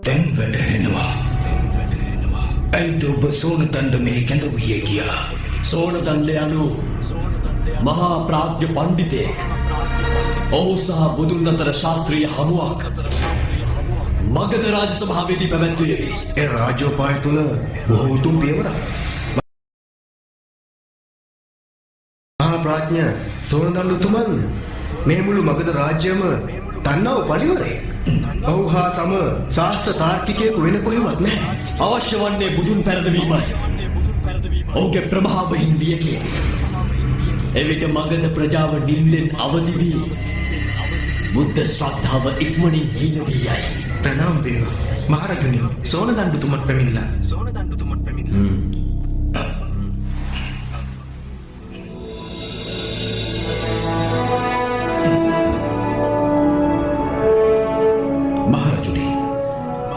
දැන් වැටහෙනවා. ඇයිද ඔබ සෝනදණ්ඩ මේ කැඳවුයේ කියා? සෝනදණ්ඩ යනු මහා ප්‍රාඥ පණ්ඩිතයෙක්. ඔහු සහ බුදුන් අතර ශාස්ත්‍රීය හමුවක් මගධ රාජ සභාවේදී පැවැත්වුවේ. ඒ රාජෝපාය තුළ බොහෝ උතුම් පියවරක්. මහා ප්‍රඥ සෝනදණ්ඩතුමන් මේ මුළු මගධ රාජ්‍යම දන්නව පරිවරේ. ඔහු හා සම ශාස්ත්‍ර තාර්කිකයෙකු වෙන කොහෙවත් නැහැ. අවශ්‍ය වන්නේ බුදුන් පැරදවීමයි. ඔහුගේ ප්‍රභාවයෙන් වියකේ. එවිට මගධ ප්‍රජාව නින්දෙන් අවදි වී බුද්ධ ශ්‍රද්ධාව ඉක්මනින් හීන වී යයි. ප්‍රණාම වේවා මහරජුනි. සෝනදණ්ඩතුමන් පැමිණිලා.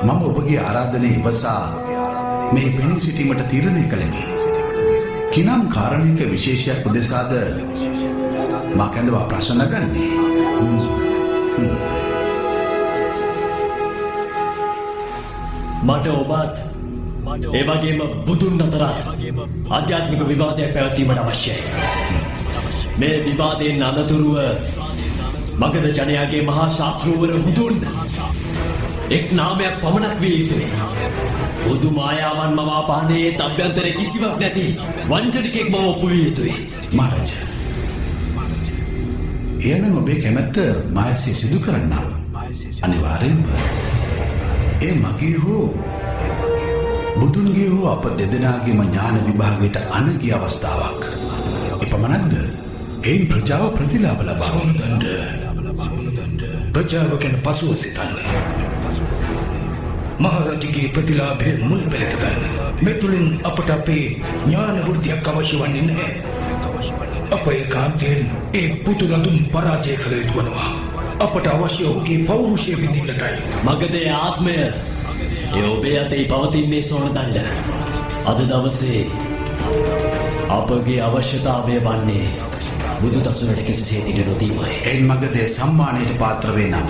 මම ඔබගේ ආරාධනය ඉවසා මේ පෙනී සිටීමට තීරණය කළෙමි. කිනම් කාරණයක විශේෂයක් උදෙසාද මා කැඳවා ප්‍රශ්න ගන්නේ? මට ඔබත් ඒ වගේම බුදුන් අතරත් ආධ්‍යාත්මික විවාදයක් පැවැත්වීමට අවශ්‍යයි. මේ විවාදයෙන් අනතුරුව මගධ ජනයාගේ මහා ශාස්ත්‍රූවර බුදුන් එක් නාමයක් පමණක් විය යුතුයි. බුදු මායාවන් මවාපානයේ අභ්‍යන්තරේ කිසිවක් නැති වංචනිකෙක් බව ඔප්පු විය යුතුයි. මහරජ, එයනම් ඔබේ කැමැත්ත මායසේ සිදු කරන්නම්. අනිවාර්යෙන්ම ඒ මගේ හෝ බුදුන්ගේ හෝ අප දෙදෙනාගේම ඥාන විභාගයට අනගිය අවස්ථාවක්. එපමණක්ද එයින් ප්‍රජාව ප්‍රතිලාභ ලබා. සෝනදණ්ඩ ප්‍රජාව ගැන පසුව සිතන්නේ. මහරජගේ ප්‍රතිලාභය මුල් පෙළට ගන්න. මේ තුළින් අපට අපේ ඥාන වෘත්තියක් අවශ්‍ය වන්නේ නැහැ. අප ඒකාන්තයෙන් ඒ පුතුරදුන් පරාජය කළ යුතු වනවා. අපට අවශ්‍ය ඔහුගේ පෞරුෂය විඳින්නටයි. මගධේ ආත්මය ඒ ඔබේ අතේ පවතින්නේ සෝනදණ්ඩ. අද දවසේ අපගේ අවශ්‍යතාවය වන්නේ බුදු දසුනට කිසිසේත් ඉඩ නොදීමයි. එයින් මගධේ සම්මානයට පාත්‍ර වේ නම්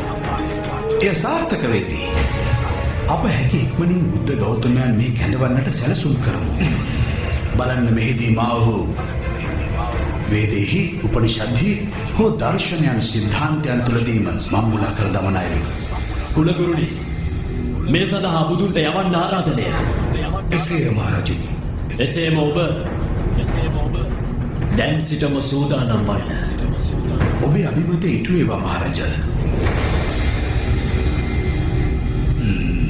එය සාර්ථක වෙන්නේ. අප හැකි ඉක්මනින් බුද්ධ ගෞතමයන් මේ කැඳවන්නට සැලසුම් කරමු. බලන්න මෙහිදී මා ඔහු වේදෙහි උපනිෂද්හි හෝ දර්ශනයන් සිද්ධාන්තයන් තුළදීම මම්මුලා කර දමනයි. කුලගුරුනි, මේ සඳහා බුදුන්ට යවන්න ආරාධනය. එසේ මහරජුනි. එසේම ඔබ දැන් සිටම සූදානම් වන්න. ඔබේ අභිමතය ඉටු වේවා මහරජ.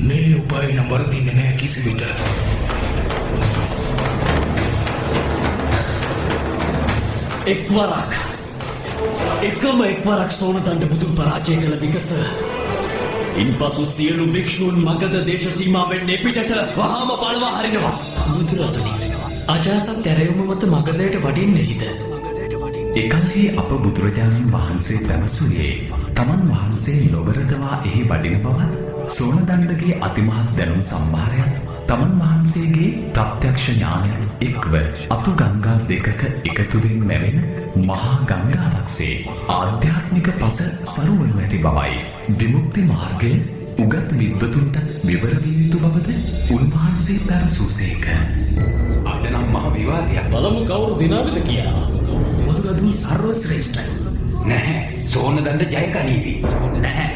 මේ උපාය නම් වරදින්නේ නැහැ කිසිවිට. එක්වරක් සෝනදණ්ඩ බුදුන් පරාජය කළ විගස ඉන්පසු සියලු භික්ෂූන් මගධ දේශ සීමාවෙන් එපිටට වහාම පළවා හරිනවා. බුදුරදුනි, අජාසත් ඇරයුම මත මගධයට වඩින්නේද? එකල්හි අප බුදුරජාණන් වහන්සේ පැවසුයේ තමන් වහන්සේ නොවරදවා එහි වඩින බවත්, සෝනදණ්ඩගේ අතිමහත් දැනුම් සම්භාරයත් තමන් වහන්සේගේ ප්‍රත්‍යක්ෂ ඥානයත් එක්ව අතු ගංගා දෙකක එකතුවෙන් මැවෙන මහා ගංගාවක්සේ ආධ්‍යාත්මික පස සරුවනු ඇති බවයි. විමුක්ති මාර්ගය උගත් විද්වතුන්ට විවර විය යුතු බවද උන්වහන්සේ පැවසූසේක. අද නම් මහ විවාදයක්. බලමු කවුරු දිනාවද කියලා. බුදුරදුනි සර්ව ශ්‍රේෂ්ඨයි. නැහැ, සෝනදණ්ඩ ජය ගනීවි. නැහැ.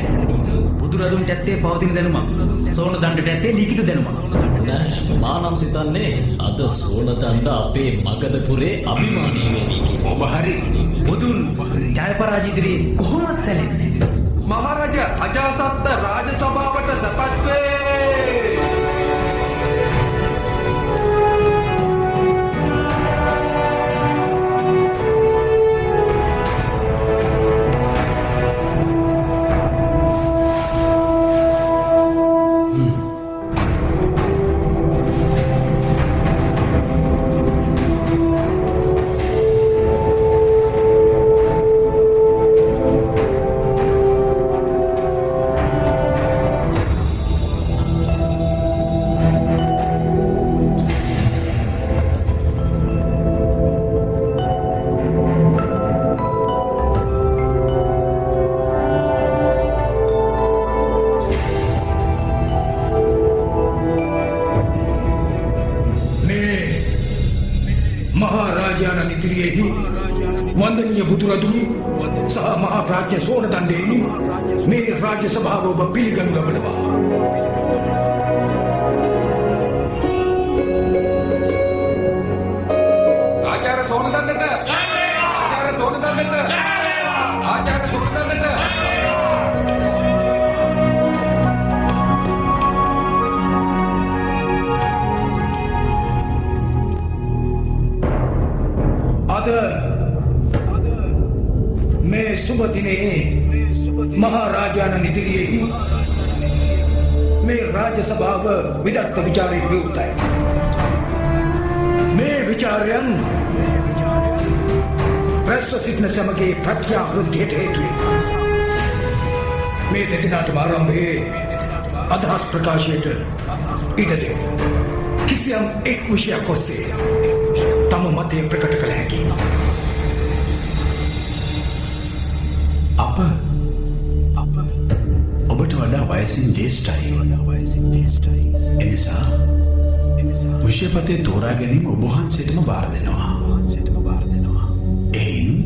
බුදුරදුන්ට ඇත්තේ පවතින දැනුමක්. සෝනදණ්ඩට ඇත්තේ ලිඛිත දැනුමක්. නෑ, මා නම් සිතන්නේ අද සෝනදණ්ඩ අපේ මගධපුරේ අභිමානී වෙවි කියලා. ඔබ හරි. බුදුන් ජය පරාජය ඉදිරියේ කොහොමවත් සැලෙන්නේ නැහැ. මහරජ අජාසත්ත රාජ සභාවට සැපත් වේ. වන්දනීය බුදුරදුනි සහ මහා ප්‍රාඥ සෝනදණ්ඩේනි මේ රාජ්‍ය සභාව ඔබ පිළිගනු ලබනවා. ආචාර්ය සෝනදන්නට ආචාර්ය සෝනදන්නට ආචාර්ය සෝනදන්නට අද මේ සුබ දිනේ මහා රාජාණන් ඉදිරියේ මේ රාජ්‍ය සභාව විදග්ධ විචාරයෙන් යුක්තයි. මේ විචාරයන් රැස්ව සිටින සමගයේ ප්‍රඥා වෘද්ධියට හේතුයි. මේ දෙදෙනාටම ආරම්භයේ අදහස් ප්‍රකාශයට ඉඩ දෙන්න. කිසියම් එක් විෂයක් ඔස්සේ තම මතය ප්‍රකට කළ හැකියි. අප ඔබට වඩා වයසින් ජේෂ්ඨයි. එනිසා විෂයපතේ තෝරා ගැනීම ඔබ වහන්සේටම බාර දෙනවා. එයින්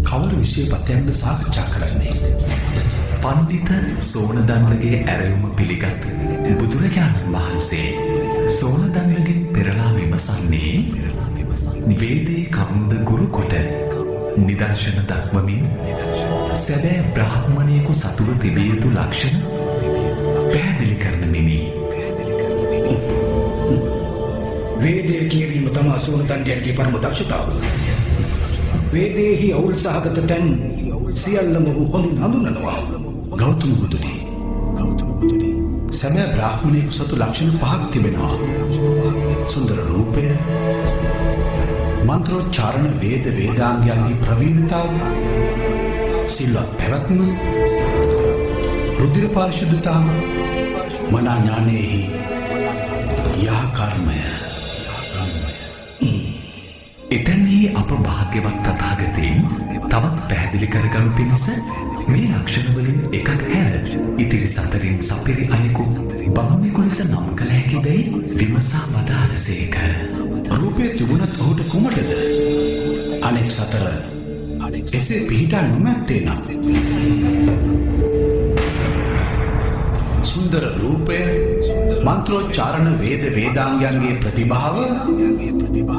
කවර විෂයපතයක්ද සාකච්ඡා කරන්නේ? පණ්ඩිත සෝනදණ්ඩගේ ඇරයුම පිළිගත් බුදුරජාණන් වහන්සේ සෝනදණ්ඩගෙන් පෙරලා විමසන්නේ වේදේ කරුණුද ගුරු කොට නිදර්ශන දක්වමින් සැබෑ බ්‍රාහ්මණයෙකු සතුව තිබිය යුතු ලක්ෂණ පැහැදිලි කරන මෙනි. වේදය කියවීම තමා සෝනදණ්ඩයන්ගේ පරම දක්ෂතාව. වේදයෙහි අවුල් සහගත තැන් සියල්ලම ඔහු හොඳින් හඳුනනවා. ගෞතම බුදුනි සැබෑ බ්‍රාහ්මණයෙකු සතු ලක්ෂණ පහක් තිබෙනවා. සුන්දර රූපය, මන්ත්‍රෝච්චාරණ වේද වේදාංගයන්ගේ ප්‍රවීණතාව, සිල්වත් පැවැත්ම, රුධිර පාරිශුද්ධතාව, මනා ඥානයෙහි යහ කර්මය. එතැන්හි අප භාග්‍යවත් තථාගතයන් තවත් පැහැදිලි කරගනු පිණිස මේ ලක්ෂණවලින් එකක් හැර ඉතිරි සතරින් සපිරි අයෙකු බමුණෙකු ලෙස නම් කළ හැකිදැයි විමසා වදාළසේක. රූපය තිබුණත් ඔහුට කුමටද අනෙක් සතර එසේ පිහිටා නොමැත්තේ නම්? සුන්දර රූපය, මන්ත්‍රෝච්චාරණ වේද වේදාංගයන්ගේ ප්‍රතිභාව,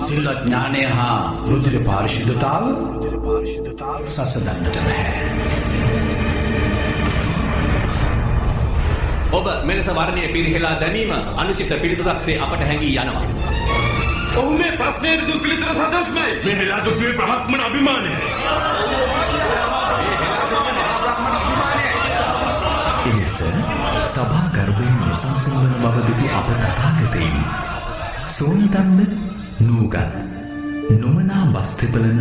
සිල්වත් ඥානය හා රුධිර පාරිශුද්ධතාව සසදන්නට බැහැ. ඔබ මෙලෙස වර්ණය පිරිහෙලා දැමීම අනුචිත පිළිතුරක්සේ අපට හැඟී යනවා. ඔහු මේ ප්‍රශ්නයට දුක් පිළිතුර සදස්මයි. මේ හෙලා දුටුවේ බ්‍රහ්මණ අභිමානයයි. එලෙස සභාගර්භයෙන් නොසන්සුන් වන බව දුටු අප තථාගතයන් සෝනදණ්ඩ නූගත් නොමනා වස්තෙපලන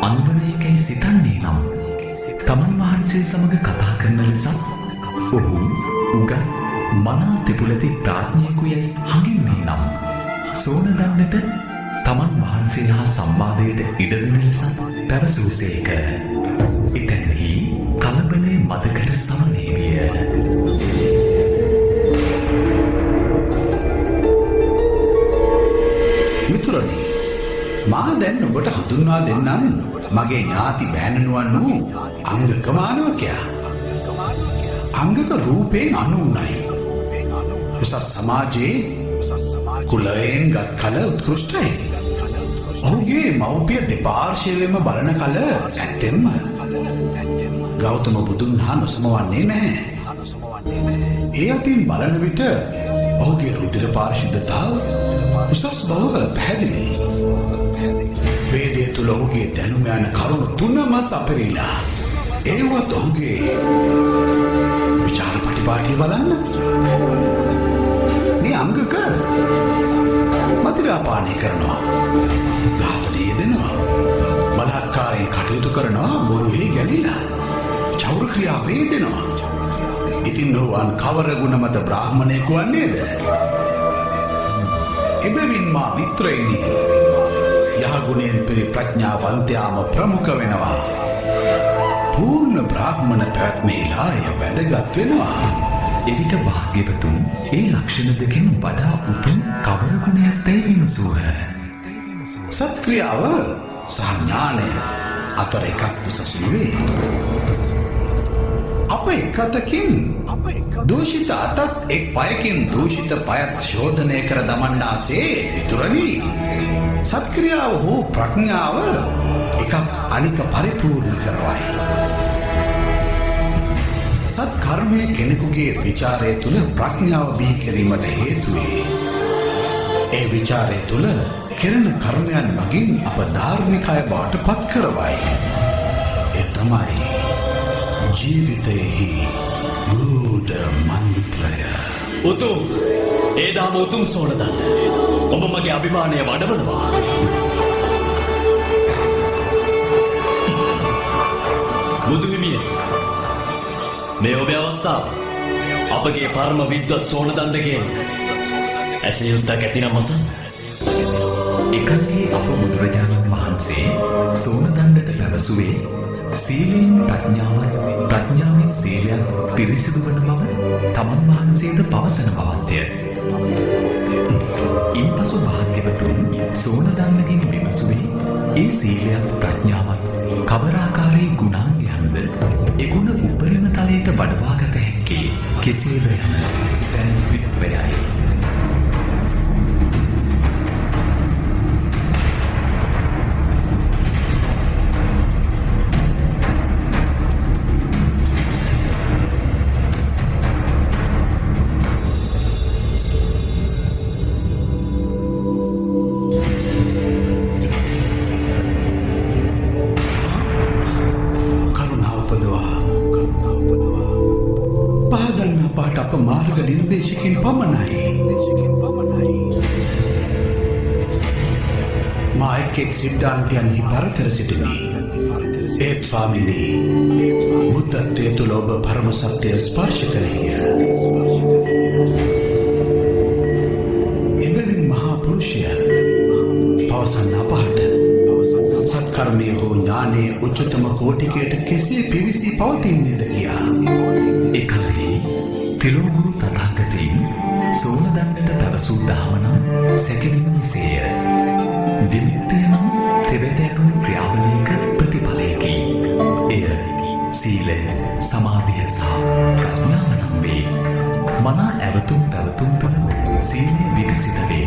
අනුවනයකැයි සිතන්නේ නම් තමන් වහන්සේ සමග කතා කරන ලෙසත් ඔහු උගත් මනා තිබුලති ප්‍රාඥයෙකු යැයි හඟින්නේ නම් සෝනදණ්ඩට තමන් වහන්සේ හා සම්වාදයට ඉඩදෙන ලෙසත් පැවසූසේක. එතැන්හි කලබලේ මදකට සමනය විය. මිතුරනි, මා දැන් ඔබට හඳුන්වා දෙන්නම් මගේ ඥාති බෑණනුවන් වූ අංගක මානවකයා. අංගක රූපයෙන් 99යි. උසස් සමාජයේ කුලයෙන් ගත් කල උත්කෘෂ්ටයි. ඔහුගේ මව්පිය දෙපාර්ශ්වයෙන්ම බලන කල ඇත්තෙන්ම ගෞතම බුදුන් හා නොසමවන්නේ නැහැ. ඒ අතින් බලන විට ඔහුගේ රුධිර පාරිශුද්ධතාව උසස් බව පැහැදිලි. වේදයේ තුල ඔහුගේ දැනුම යන කරුණු තුනම සපිරීලා. ඒවත් ඔහුගේ විචාර ප්‍රතිපාටිය බලන්න. මේ අංගක මදිරාපානය කරනවා, ඝාතනය යෙදෙනවා, බලහත්කාරයෙන් කටයුතු කරනවා, බොරුවේ ගැලිලා චෞර ක්‍රියා වේදෙනවා. ඉතින් නොවන් කවර ගුණ මත බ්‍රාහ්මණයෙකු වන්නේද? එබැවින් මා මිත්‍රයිනි, යහගුණයෙන් පිරි ප්‍රඥාවන්තයාම ප්‍රමුඛ වෙනවා. පූර්ණ බ්‍රාහ්මණ පැවැත්මේලා එය වැදගත් වෙනවා. එවිට භාග්‍යවතුන් ඒ ලක්ෂණ දෙකෙන් වඩා උතුම් කවර ගුණයක් දැයි විමසූහ. සත්ක්‍රියාව සහ ඥානය අතර එකක් උසසු වේ. අප එක අතකින් දූෂිත අතත් එක් පයකින් දූෂිත පයත් ශෝධනය කර දමන්නාසේ විතුරණි. සත්ක්‍රියාව හෝ ප්‍රඥාව එකක් අනික පරිපූර්ණ කරවයි. සත්කර්මය කෙනෙකුගේ විචාරය තුළ ප්‍රඥාව බිහි කිරීමට හේතුවේ. ඒ විචාරය තුළ කෙරෙන කර්මයන් මගින් අප ධාර්මිකය බවට පත් කරවයි. ඒ තමයි ජීවිතයෙහි ගුඩ මන්ත්‍රය. උතුම් ඒ දාම උතුම් සෝනදන්න ඔබ මගේ අභිමානය වඩවනවා. බුදුහිමිය මේ ඔබේ අවස්ථාව අපගේ පරම විද්වත් සෝනදණ්ඩගෙන් ඇසිය යුත්තක් ඇතිනම් අසන්න. එකල්හි අප බුදුරජාණන් වහන්සේ සෝනදණ්ඩට පැවසුවේ සීලයෙන් ප්‍රඥාවෙන් සීලයක් පිරිසිදු වන බව තමන් වහන්සේද පවසන බවත්ය. ඉන්පසු භාග්‍යවතුන් සෝනදණ්ඩගෙන් විමසුවේ ඒ සීලයත් ප්‍රඥාවත් කවරාකාරී ගුණාංගයන්ද එගුණ උපරිම තලයට වඩවාගත හැක්කේ කෙසේද යන පැස්විත්වයයි. මාර්ග නිර්දේශකින් පමණයි. මා එක් සිද්ධාන්තයන්හි පරතර සිටිමි. ඒත් ස්වාමිනී බුද්ධත්වය තුළ ඔබ පරම සත්‍යය ස්පර්ශ කළේය. එබැවින් මහා පුරුෂය පවසන්න අපහට සත්කර්මය හෝ ඥානයේ උච්චතම කෝටිකයට කෙසේ පිවිසී පවතින්නේද කියා. එකල්හි තිලෝගුරු තථාගතයන් සෝනදණ්ඩට පැවසූ දහමනම් සැකෙනින් විසේය. විමුක්තිය නම් තෙබෙතෑරුණු ක්‍රියාවලියක ප්‍රතිඵලයකි. එය සීලය, සමාධිය සහ ප්‍රඥාව නම් වේ. මනා ඇවතුම් පැවතුම් තුළ සීලය විකසිත වේ.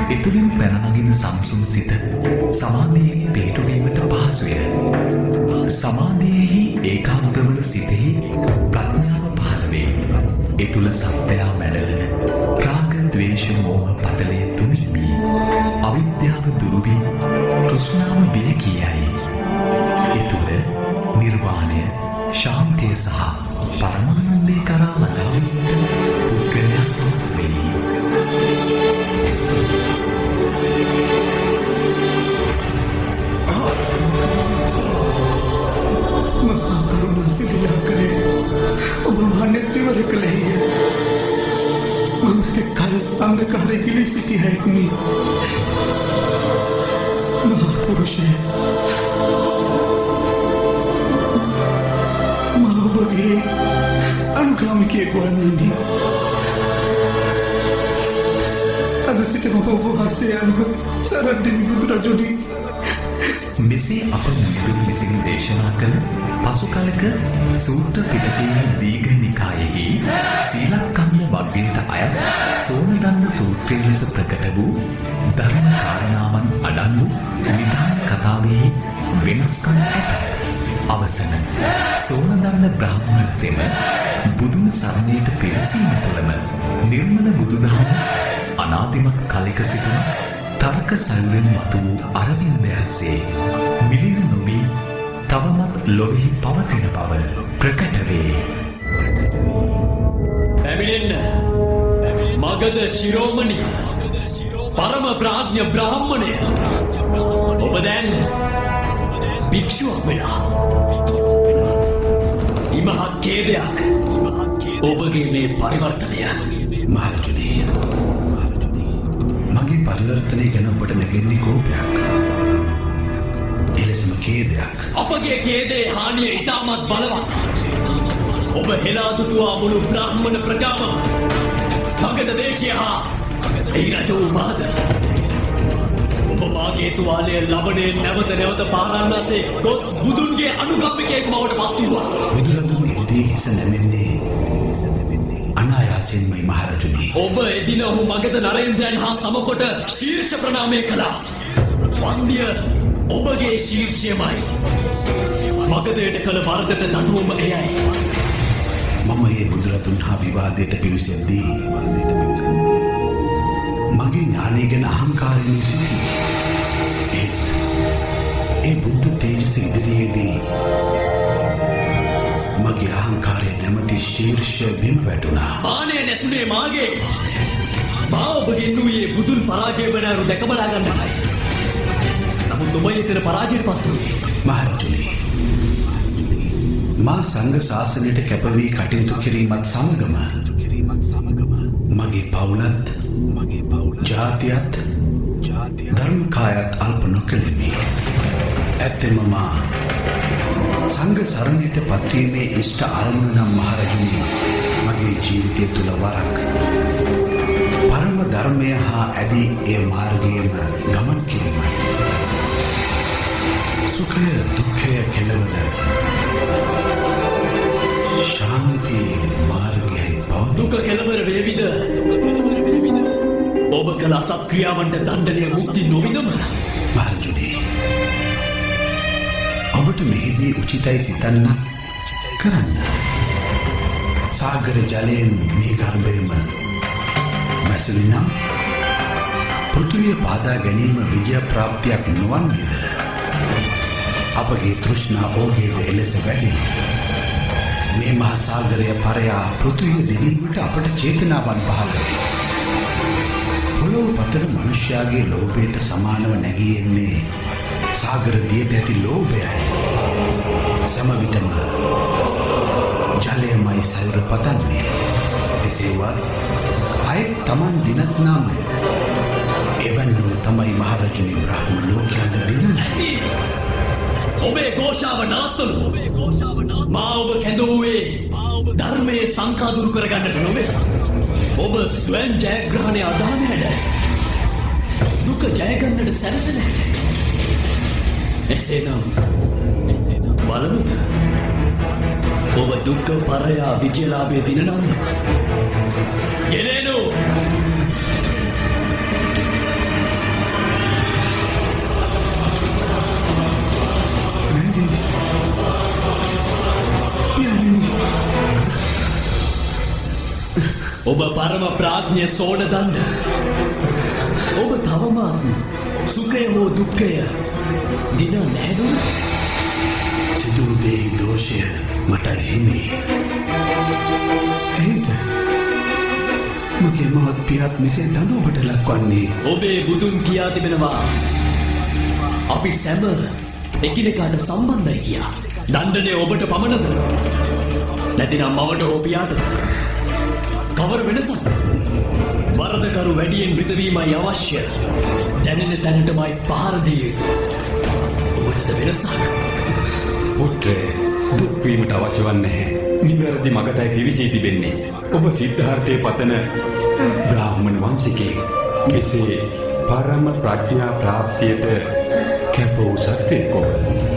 එතුළින් පැනනගින සංසුන් සිත සමාධියේ පිහිටුවීමට පහසුය. සමාධියෙහි ඒකාග්‍රවන සිතෙහි ප්‍රඥාව පහළ වේ. එතුළ සත්‍යයා මැඩලන රාග, ද්වේෂ, මෝහ පතලය තුනිමි. අවිද්‍යාව දුරුවී තෘෂ්ණාව බිය කියයි. එතුළ නිර්වාණය, ශාන්තිය සහ පරමානන්දය කරා ළඟාවීමට පුද්ගලයා සමත් වෙයි. මහා කරුණා සිරිලා කරේ ඔබ මානෙත් විවර කළේය. මම කල් අන්ධකාරයේ ගිලී සිටි හැක්මි. මහා පුරුෂය මා ඔබගේ අනුගාමිකයෙක් වන්නේමි. අද සිට මම ඔබ වහන්සේ අනුග සරණදී බුදුරජුනි. මෙසේ අප මුනිදුන් විසින් දේශනා කළ පසු කලක සූත්‍ර පිටකයේ දීඝ නිකායෙහි සීලක්ඛන්ධ වග්ගයට අයත් සෝනදණ්ඩ සූත්‍රය ලෙස ප්‍රකට වූ ධර්ම කාරණාවන් අඩංගු නිදාන කතාවෙහි වෙනස්කම් ඇත. අවසන සෝනදණ්ඩ බ්‍රාහ්මණත්වයම බුදුන් සරණයට පෙරසීම තුළම නිර්මල බුදුදහම අනාදිමත් කලෙක සිටම තර්ක සයුරෙන් මතු වූ අරවින්දයන්සේ මිලින නොවී තවමත් ලොවෙහි පවතින බව ප්‍රකට වේ. පැමිණෙන්න මගධ ශිරෝමණි පරම ප්‍රඥ බ්‍රාහ්මණය ඔබ දැන් භික්ෂුවක් වෙලා. ඉමහත් ඛේදයක් ඔබගේ මේ පරිවර්තනය. මහරජුනි, මගේ පරිවර්තනය ගැන ඔබට නැගෙන්නේ කෝපයක්. එලෙසම ඛේදයක්. අපගේ ඛේදේ හානිය ඉතාමත් බලවත්. ඔබ හෙලා දුටුවා මුළු බ්‍රාහ්මණ ප්‍රජාවම මගධ දේශය හා එහි රජ වූ මාද ඔබ මාගේ තුවාලය ලබනේ නැවත නැවත පාරන්නාසේ ගොස් බුදුන්ගේ අනුගම්මිකයෙක් බවට පත් වූවා. බුදුරදුන් එල්දී හිස නැමෙන්නේ අනායාසයෙන්මයි මහරජුනි. ඔබ එදින ඔහු මගධ නරේන්ද්‍රයන් හා සමකොට ශීර්ෂ ප්‍රණාමය කළා. වන්දිය ඔබගේ ශීර්ෂයමයි. මගධයට කළ වරදට දඬුවම එයයි. මම ඒ බුදුරදුන් හා විවාදයට පිවිසෙද්දී මගේ ඥානය ගැන අහංකාරයෙන් සිටියේ. ඒ බුද්ධ තේජස ඉදිරියේදී මගේ අහංකාරය නැමති ශීර්ෂ බිම් වැටුණා. මානය නැසුනේ මාගේ. මා ඔබගෙන් වූයේ බුදුන් පරාජය වන අරු දැක බලා ගන්නටයි. නමුත් ඔබ එතන පරාජයට පත් වුණේ. මහරජුනි, මා සංඝ ශාසනයට කැපවී කටයුතු කිරීමත් සමගම මගේ පවුලත් ජාතියත් ධර්මකායත් අල්ප නොකළෙමි. ඇත්තෙම මා සංඝ සරණයට පත්වීමේ ඉෂ්ට අරමුණ නම් මහරජුනි, මගේ ජීවිතය තුළ වරක් පරම ධර්මය හා ඇදී ඒ මාර්ගයේම ගමන් කිරීමයි. සුඛය දුක්ඛය කෙලවර ශාන්තිය මාර්ගයයි බව. දුක කෙලවර වේවිද? ඔබ කළ අසත් ක්‍රියාවන්ට දණ්ඩනය මුක්ති නොවිදම? මහරජුනි, ඔබට මෙහිදී උචිතයි සිතන්න කරන්න. සාගර ජලයෙන් මේ ගර්භයම මැසුලි නම් පෘථිවිය පාදා ගැනීම විජය ප්‍රාප්තියක් නොවන්නේද? අපගේ තෘෂ්ණා ඕගේද එලෙස වැඩි. මේ මහා සාගරය පරයා පෘථිවිය දිවීමට අපට චේතනාවන් පහළ වේ. පොළොව පතන මනුෂ්‍යයාගේ ලෝභයට සමානව නැගී එන්නේ සාගර දියට ඇති ලෝභයයි. සම විටම ජලයමයි සයුර පතන්නේ. එසේවත් අයෙක් තමන් දිනත් නම් එවැන්නෝ තමයි මහරජුනි බ්‍රහ්ම ලෝකයන්ට දිනන්නේ. ඔබේ ഘോഷාව නවත්තනු. මා ඔබ කැඳවුවේ ධර්මයේ සංකා දුරු කරගන්නට නොවේ. ඔබ ස්වයං ජයග්‍රහණය අදහන හැඩ දුක ජයගන්නට සැරසෙන හැඩ. එසේනම් බලමුද ඔබ දුක්ඛ පරයා විජයලාභයේ දිනනන්ද? ගෙනේනු ඔබ පරම ප්‍රඥ සෝන දණ්ඩ. ඔබ තවමත් සුඛය හෝ දුක්ඛය දින නැහැනොද? සිදු දෙහි දෝෂය මට හිමි. ඇයිද මගේ මහත් පියත් මෙසේ දඬුවමට ලක්වන්නේ? ඔබේ බුදුන් කියා තිබෙනවා අපි සැම එකිනෙකාට සම්බන්ධයි කියා. දණ්ඩනය ඔබට පමණද? නැතිනම් මවට හෝ පියාටද? කවර වෙනසක්? වරදකරු වැඩියෙන් විදවීමයි අවශ්‍ය. දැනෙන තැනටමයි පහර දිය යුතු. ඔබටද වෙනසක්? පුත්‍රේ, දුක් වීමට අවශ්‍ය වන්නේ නැහැ. නිවැරදි මගටයි පිවිසී තිබෙන්නේ. ඔබ සිද්ධාර්ථයේ පතන බ්‍රාහ්මණ වංශිකයෙක්. මෙසේ පරම ප්‍රඥා ප්‍රාප්තියට කැප වූ සත්‍යෙක් ඔබ.